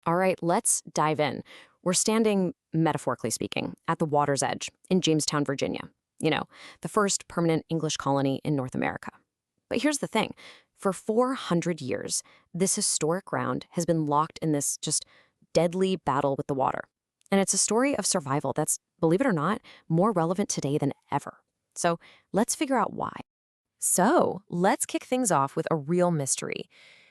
All right, let's dive in. We're standing, metaphorically speaking, at the water's edge in Jamestown, Virginia. You know, the first permanent English colony in North America. But here's the thing. For 400 years, this historic ground has been locked in this just deadly battle with the water. And it's a story of survival that's, believe it or not, more relevant today than ever. So let's figure out why. So, let's kick things off with a real mystery.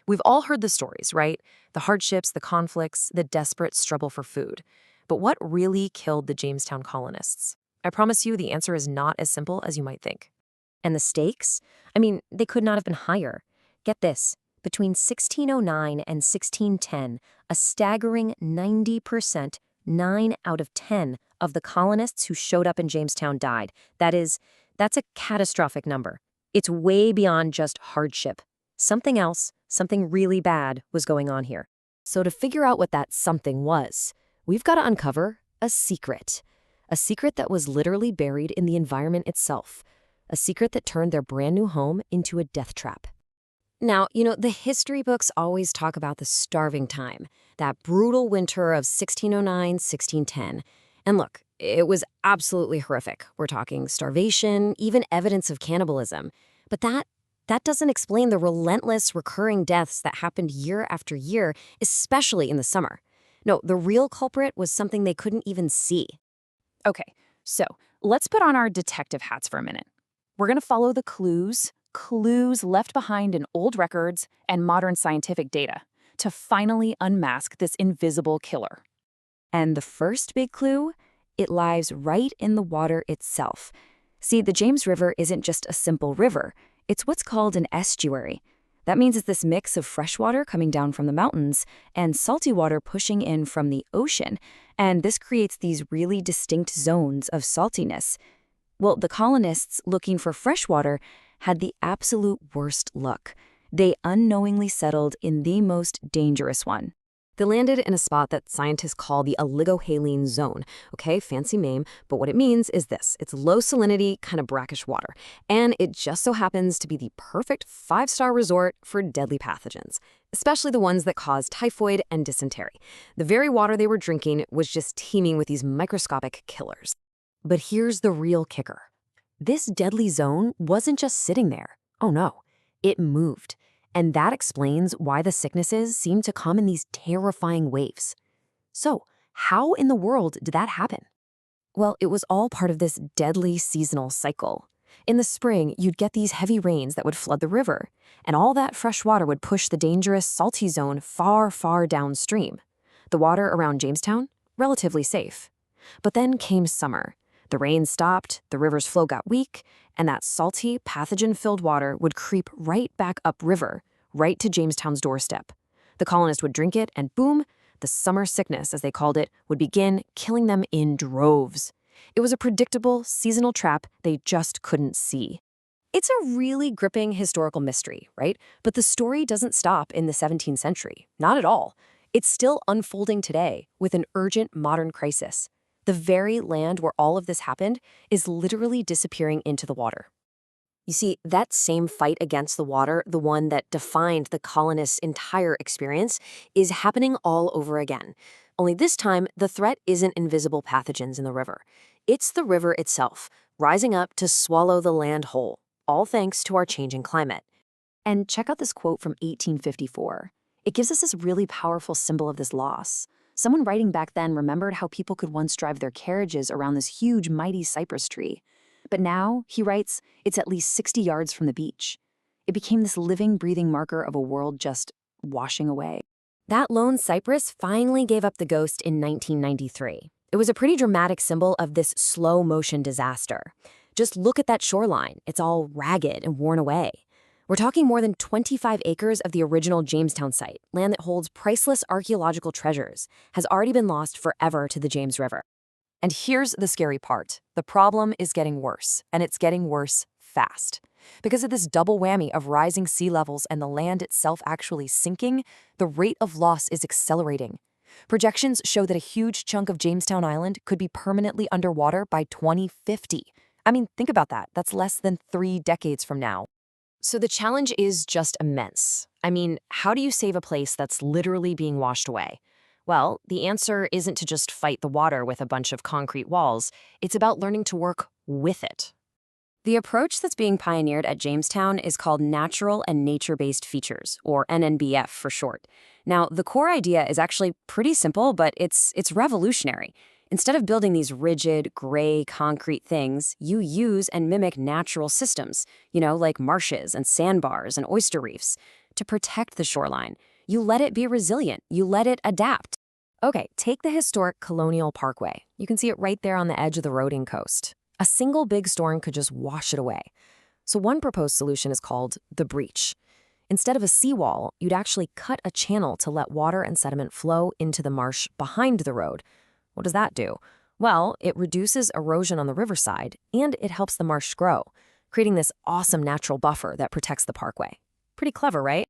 We've all heard the stories, right? The hardships, the conflicts, the desperate struggle for food. But what really killed the Jamestown colonists? I promise you the answer is not as simple as you might think. And the stakes? I mean, they could not have been higher. Get this. Between 1609 and 1610, a staggering 90%, 9 out of 10 of the colonists who showed up in Jamestown died. That's a catastrophic number. It's way beyond just hardship. Something else, something really bad was going on here. So to figure out what that something was, we've got to uncover a secret. A secret that was literally buried in the environment itself. A secret that turned their brand new home into a death trap. Now, the history books always talk about the starving time, that brutal winter of 1609, 1610. And look, it was absolutely horrific. We're talking starvation, even evidence of cannibalism. But that doesn't explain the relentless, recurring deaths that happened year after year, especially in the summer. No, the real culprit was something they couldn't even see. Okay, so let's put on our detective hats for a minute. We're going to follow the clues left behind in old records and modern scientific data to finally unmask this invisible killer. And the first big clue? It lies right in the water itself. See, the James River isn't just a simple river. It's what's called an estuary. That means it's this mix of fresh water coming down from the mountains and salty water pushing in from the ocean. And this creates these really distinct zones of saltiness. Well, the colonists looking for fresh water had the absolute worst luck. They unknowingly settled in the most dangerous one. They landed in a spot that scientists call the oligohaline zone. Okay, fancy name, but what it means is this. It's low salinity, kind of brackish water. And it just so happens to be the perfect 5-star resort for deadly pathogens, especially the ones that cause typhoid and dysentery. The very water they were drinking was just teeming with these microscopic killers. But here's the real kicker. This deadly zone wasn't just sitting there. Oh no, it moved. And that explains why the sicknesses seem to come in these terrifying waves. So, how in the world did that happen? Well, it was all part of this deadly seasonal cycle. In the spring, you'd get these heavy rains that would flood the river, and all that fresh water would push the dangerous salty zone far, far downstream. The water around Jamestown? Relatively safe. But then came summer. The rain stopped, the river's flow got weak, and that salty, pathogen-filled water would creep right back upriver, right to Jamestown's doorstep. The colonists would drink it, and boom, the summer sickness, as they called it, would begin, killing them in droves. It was a predictable, seasonal trap they just couldn't see. It's a really gripping historical mystery, right? But the story doesn't stop in the 17th century. Not at all. It's still unfolding today with an urgent modern crisis. The very land where all of this happened is literally disappearing into the water. You see, that same fight against the water, the one that defined the colonists' entire experience, is happening all over again. Only this time, the threat isn't invisible pathogens in the river. It's the river itself, rising up to swallow the land whole, all thanks to our changing climate. And check out this quote from 1854. It gives us this really powerful symbol of this loss. Someone writing back then remembered how people could once drive their carriages around this huge, mighty cypress tree. But now, he writes, it's at least 60 yards from the beach. It became this living, breathing marker of a world just washing away. That lone cypress finally gave up the ghost in 1993. It was a pretty dramatic symbol of this slow-motion disaster. Just look at that shoreline. It's all ragged and worn away. We're talking more than 25 acres of the original Jamestown site, land that holds priceless archaeological treasures, has already been lost forever to the James River. And here's the scary part. The problem is getting worse, and it's getting worse fast. Because of this double whammy of rising sea levels and the land itself actually sinking, the rate of loss is accelerating. Projections show that a huge chunk of Jamestown Island could be permanently underwater by 2050. I mean, think about that. That's less than 3 decades from now. So the challenge is just immense. I mean, how do you save a place that's literally being washed away? Well, the answer isn't to just fight the water with a bunch of concrete walls. It's about learning to work with it. The approach that's being pioneered at Jamestown is called Natural and Nature-Based Features, or NNBF for short. Now, the core idea is actually pretty simple, but it's revolutionary. Instead of building these rigid, gray, concrete things, you use and mimic natural systems, like marshes and sandbars and oyster reefs, to protect the shoreline. You let it be resilient. You let it adapt. Okay, take the historic Colonial Parkway. You can see it right there on the edge of the Roding Coast. A single big storm could just wash it away. So one proposed solution is called the breach. Instead of a seawall, you'd actually cut a channel to let water and sediment flow into the marsh behind the road. What does that do? Well, it reduces erosion on the riverside, and it helps the marsh grow, creating this awesome natural buffer that protects the parkway. Pretty clever, right?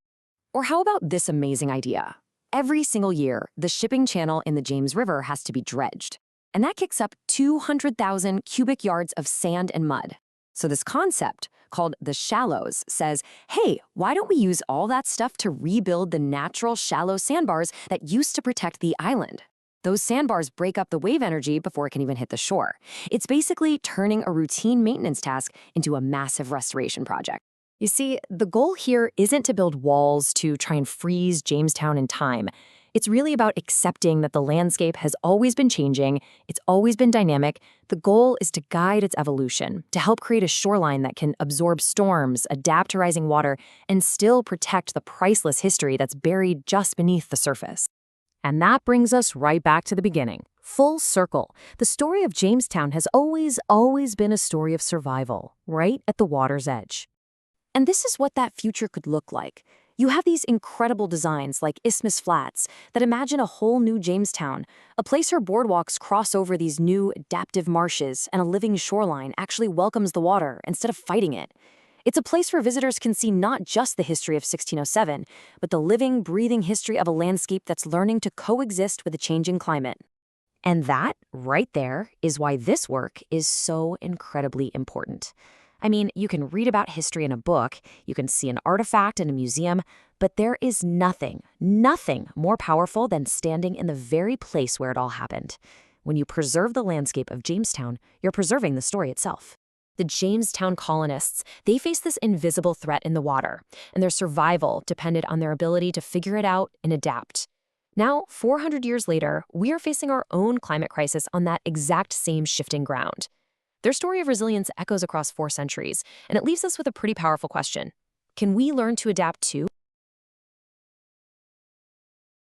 Or how about this amazing idea? Every single year, the shipping channel in the James River has to be dredged. And that kicks up 200,000 cubic yards of sand and mud. So this concept, called the shallows, says, hey, why don't we use all that stuff to rebuild the natural shallow sandbars that used to protect the island? Those sandbars break up the wave energy before it can even hit the shore. It's basically turning a routine maintenance task into a massive restoration project. You see, the goal here isn't to build walls to try and freeze Jamestown in time. It's really about accepting that the landscape has always been changing, it's always been dynamic. The goal is to guide its evolution, to help create a shoreline that can absorb storms, adapt to rising water, and still protect the priceless history that's buried just beneath the surface. And that brings us right back to the beginning. Full circle. The story of Jamestown has always been a story of survival, right at the water's edge. And this is what that future could look like. You have these incredible designs like Isthmus Flats that imagine a whole new Jamestown, a place where boardwalks cross over these new adaptive marshes and a living shoreline actually welcomes the water instead of fighting it. It's a place where visitors can see not just the history of 1607, but the living, breathing history of a landscape that's learning to coexist with a changing climate. And that, right there, is why this work is so incredibly important. I mean, you can read about history in a book, you can see an artifact in a museum, but there is nothing more powerful than standing in the very place where it all happened. When you preserve the landscape of Jamestown, you're preserving the story itself. The Jamestown colonists, they faced this invisible threat in the water, and their survival depended on their ability to figure it out and adapt. Now, 400 years later, we are facing our own climate crisis on that exact same shifting ground. Their story of resilience echoes across 4 centuries, and it leaves us with a pretty powerful question. Can we learn to adapt too?